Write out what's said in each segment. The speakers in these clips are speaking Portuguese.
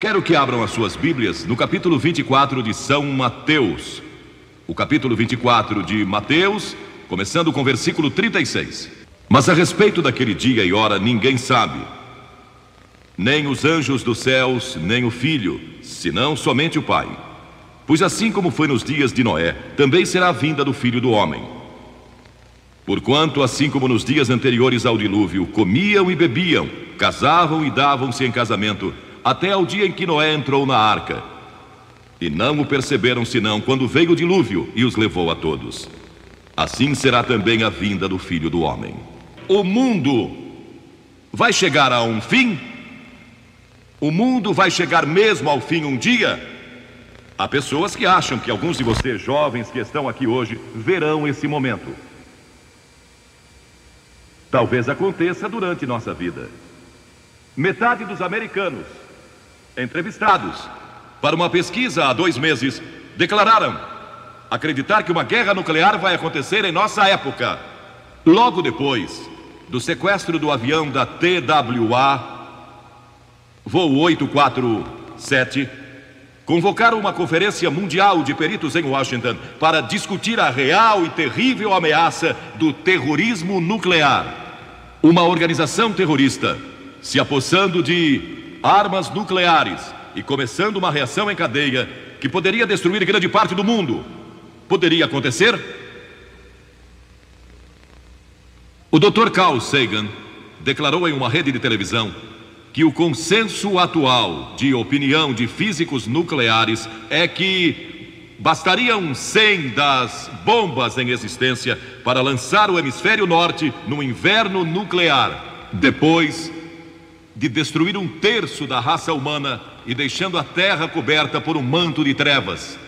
Quero que abram as suas Bíblias no capítulo 24 de São Mateus. O capítulo 24 de Mateus, começando com o versículo 36. Mas a respeito daquele dia e hora ninguém sabe, nem os anjos dos céus, nem o Filho, senão somente o Pai. Pois assim como foi nos dias de Noé, também será a vinda do Filho do Homem. Porquanto, assim como nos dias anteriores ao dilúvio, comiam e bebiam, casavam e davam-se em casamento, até ao dia em que Noé entrou na arca. E não o perceberam senão quando veio o dilúvio e os levou a todos. Assim será também a vinda do Filho do Homem. O mundo vai chegar a um fim? O mundo vai chegar mesmo ao fim um dia? Há pessoas que acham que alguns de vocês jovens que estão aqui hoje verão esse momento. Talvez aconteça durante nossa vida. Metade dos americanos entrevistados para uma pesquisa há 2 meses declararam acreditar que uma guerra nuclear vai acontecer em nossa época. Logo depois do sequestro do avião da TWA, voo 847, convocaram uma conferência mundial de peritos em Washington para discutir a real e terrível ameaça do terrorismo nuclear. Uma organização terrorista se apossando de armas nucleares e começando uma reação em cadeia que poderia destruir grande parte do mundo. Poderia acontecer? O Dr. Carl Sagan declarou em uma rede de televisão que o consenso atual de opinião de físicos nucleares é que bastariam 100 das bombas em existência para lançar o hemisfério norte no inverno nuclear, depois de destruir 1/3 da raça humana e deixando a Terra coberta por um manto de trevas.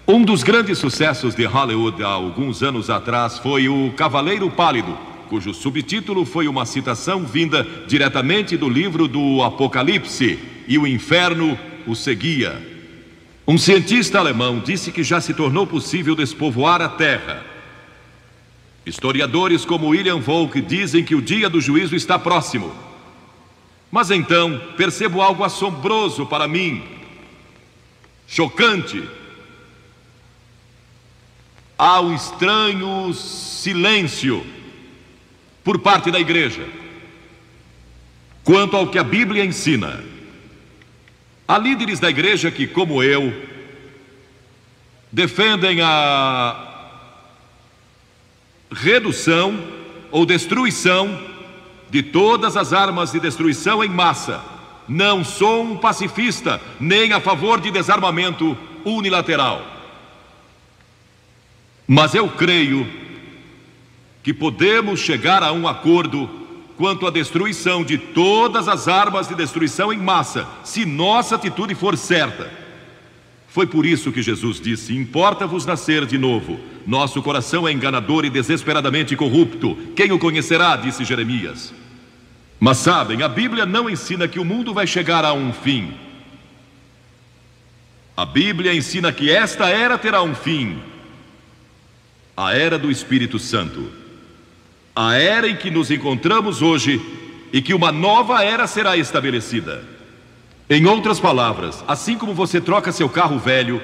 Um dos grandes sucessos de Hollywood há alguns anos atrás foi O Cavaleiro Pálido, cujo subtítulo foi uma citação vinda diretamente do livro do Apocalipse, e o inferno o seguia. Um cientista alemão disse que já se tornou possível despovoar a Terra. Historiadores como William Volk dizem que o dia do juízo está próximo. Mas então percebo algo assombroso para mim, chocante. Há um estranho silêncio por parte da igreja quanto ao que a Bíblia ensina. Há líderes da igreja que, como eu, defendem a redução ou destruição de todas as armas de destruição em massa. Não sou um pacifista, nem a favor de desarmamento unilateral. Mas eu creio que podemos chegar a um acordo quanto à destruição de todas as armas de destruição em massa, se nossa atitude for certa. Foi por isso que Jesus disse: importa-vos nascer de novo. Nosso coração é enganador e desesperadamente corrupto. Quem o conhecerá? Disse Jeremias. Mas sabem, a Bíblia não ensina que o mundo vai chegar a um fim. A Bíblia ensina que esta era terá um fim. A era do Espírito Santo. A era em que nos encontramos hoje e que uma nova era será estabelecida. Em outras palavras, assim como você troca seu carro velho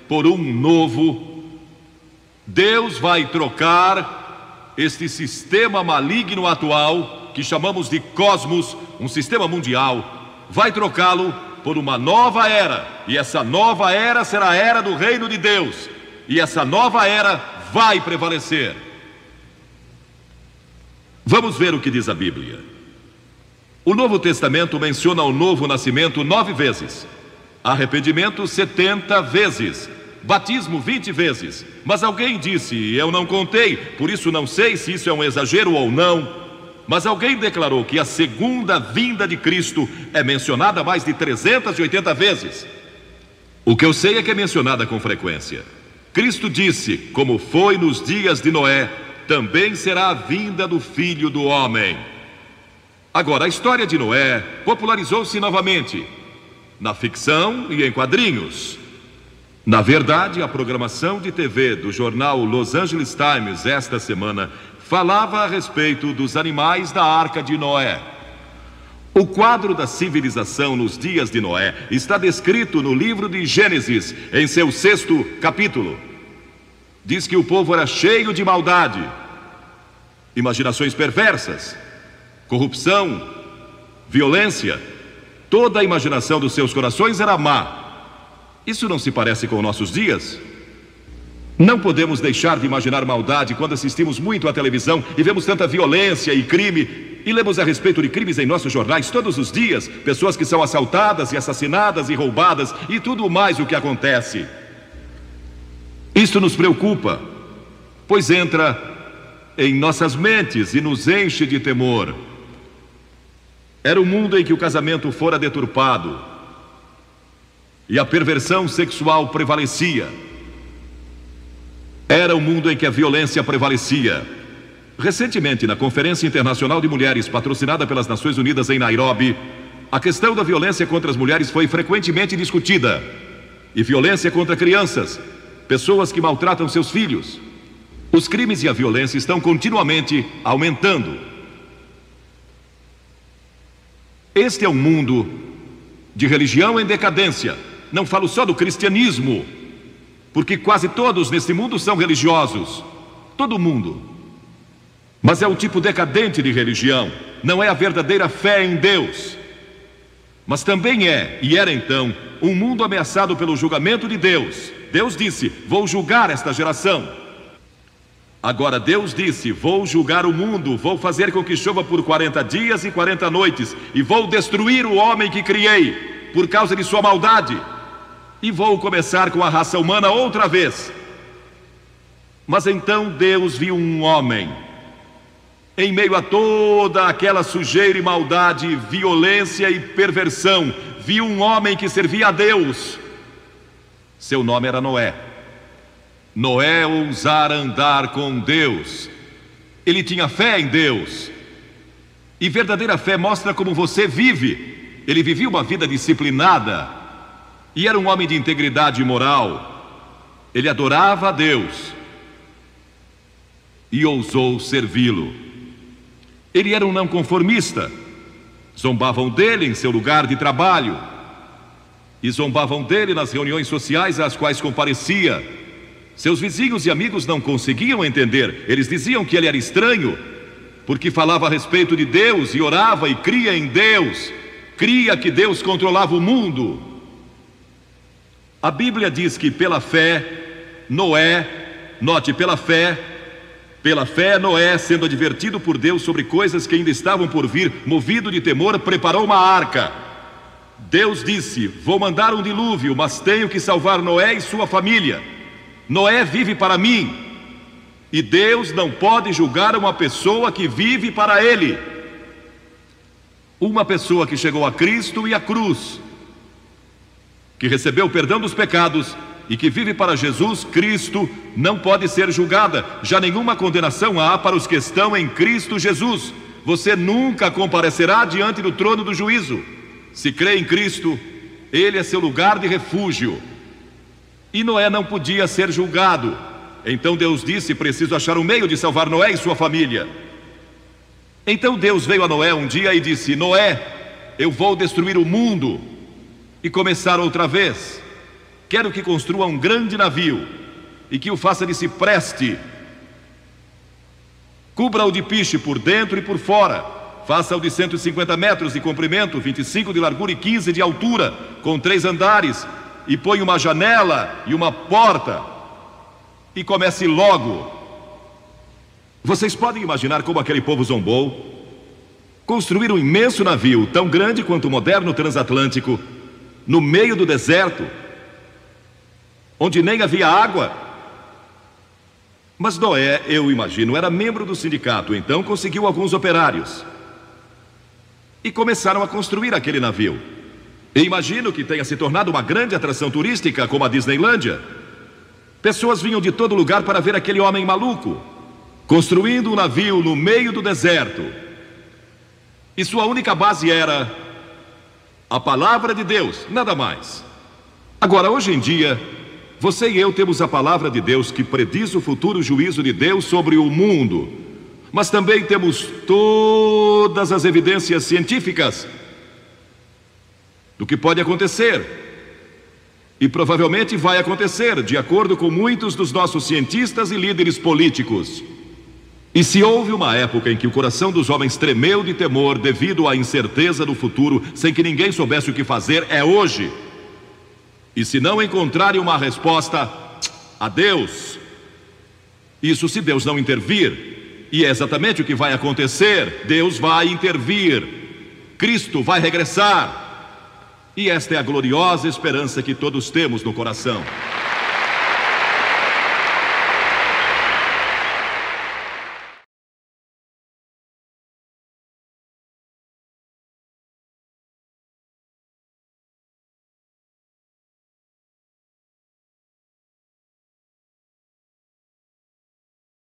por um novo, Deus vai trocar este sistema maligno atual que chamamos de cosmos, um sistema mundial, vai trocá-lo por uma nova era. E essa nova era será a era do reino de Deus. E essa nova era vai prevalecer. Vamos ver o que diz a Bíblia. O Novo Testamento menciona o novo nascimento 9 vezes, arrependimento 70 vezes, batismo 20 vezes. Mas alguém disse, eu não contei, por isso não sei se isso é um exagero ou não. Mas alguém declarou que a segunda vinda de Cristo é mencionada mais de 380 vezes. O que eu sei é que é mencionada com frequência. Cristo disse, como foi nos dias de Noé, também será a vinda do Filho do Homem. Agora, a história de Noé popularizou-se novamente, na ficção e em quadrinhos. Na verdade, a programação de TV do jornal Los Angeles Times esta semana falava a respeito dos animais da Arca de Noé. O quadro da civilização nos dias de Noé está descrito no livro de Gênesis, em seu 6º capítulo. Diz que o povo era cheio de maldade, imaginações perversas, corrupção, violência. Toda a imaginação dos seus corações era má. Isso não se parece com nossos dias? Não podemos deixar de imaginar maldade quando assistimos muito à televisão e vemos tanta violência e crime, e lemos a respeito de crimes em nossos jornais todos os dias, pessoas que são assaltadas e assassinadas e roubadas e tudo mais o que acontece. Isto nos preocupa, pois entra em nossas mentes e nos enche de temor. Era um mundo em que o casamento fora deturpado e a perversão sexual prevalecia. Era um mundo em que a violência prevalecia. Recentemente, na Conferência Internacional de Mulheres, patrocinada pelas Nações Unidas em Nairobi, a questão da violência contra as mulheres foi frequentemente discutida. E violência contra crianças, pessoas que maltratam seus filhos. Os crimes e a violência estão continuamente aumentando. Este é um mundo de religião em decadência. Não falo só do cristianismo, porque quase todos neste mundo são religiosos. Todo mundo. Mas é um tipo decadente de religião. Não é a verdadeira fé em Deus. Mas também é, e era então, um mundo ameaçado pelo julgamento de Deus. Deus disse: vou julgar esta geração. Agora Deus disse: vou julgar o mundo, vou fazer com que chova por 40 dias e 40 noites, e vou destruir o homem que criei, por causa de sua maldade, e vou começar com a raça humana outra vez. Mas então Deus viu um homem, em meio a toda aquela sujeira e maldade, violência e perversão, viu um homem que servia a Deus. Seu nome era Noé. Noé ousara andar com Deus. Ele tinha fé em Deus. E verdadeira fé mostra como você vive. Ele vivia uma vida disciplinada e era um homem de integridade moral. Ele adorava a Deus e ousou servi-lo. Ele era um não conformista. Zombavam dele em seu lugar de trabalho e zombavam dele nas reuniões sociais às quais comparecia. Seus vizinhos e amigos não conseguiam entender. Eles diziam que ele era estranho, porque falava a respeito de Deus e orava e cria em Deus, cria que Deus controlava o mundo. A Bíblia diz que pela fé, Noé, note, pela fé Noé, sendo advertido por Deus sobre coisas que ainda estavam por vir, movido de temor, preparou uma arca. Deus disse: vou mandar um dilúvio, mas tenho que salvar Noé e sua família. Noé vive para mim, e Deus não pode julgar uma pessoa que vive para Ele. Uma pessoa que chegou a Cristo e à cruz, que recebeu o perdão dos pecados e que vive para Jesus Cristo, não pode ser julgada. Já nenhuma condenação há para os que estão em Cristo Jesus. Você nunca comparecerá diante do trono do juízo. Se crê em Cristo, Ele é seu lugar de refúgio. E Noé não podia ser julgado. Então Deus disse: preciso achar um meio de salvar Noé e sua família. Então Deus veio a Noé um dia e disse: Noé, eu vou destruir o mundo e começar outra vez. Quero que construa um grande navio e que o faça de cipreste. Cubra-o de piche por dentro e por fora. Faça-o de 150 metros de comprimento, 25 de largura e 15 de altura, com 3 andares, e põe uma janela e uma porta. E comece logo. Vocês podem imaginar como aquele povo zombou? Construir um imenso navio, tão grande quanto o moderno transatlântico, no meio do deserto, onde nem havia água. Mas Noé, eu imagino, era membro do sindicato, então conseguiu alguns operários e começaram a construir aquele navio. E imagino que tenha se tornado uma grande atração turística, como a Disneylândia. Pessoas vinham de todo lugar para ver aquele homem maluco construindo um navio no meio do deserto. E sua única base era a palavra de Deus, nada mais. Agora, hoje em dia, você e eu temos a palavra de Deus que prediz o futuro juízo de Deus sobre o mundo. Mas também temos todas as evidências científicas do que pode acontecer. E provavelmente vai acontecer, de acordo com muitos dos nossos cientistas e líderes políticos. E se houve uma época em que o coração dos homens tremeu de temor devido à incerteza do futuro, sem que ninguém soubesse o que fazer, é hoje. E se não encontrarem uma resposta, adeus. Isso se Deus não intervir. E é exatamente o que vai acontecer. Deus vai intervir. Cristo vai regressar. E esta é a gloriosa esperança que todos temos no coração.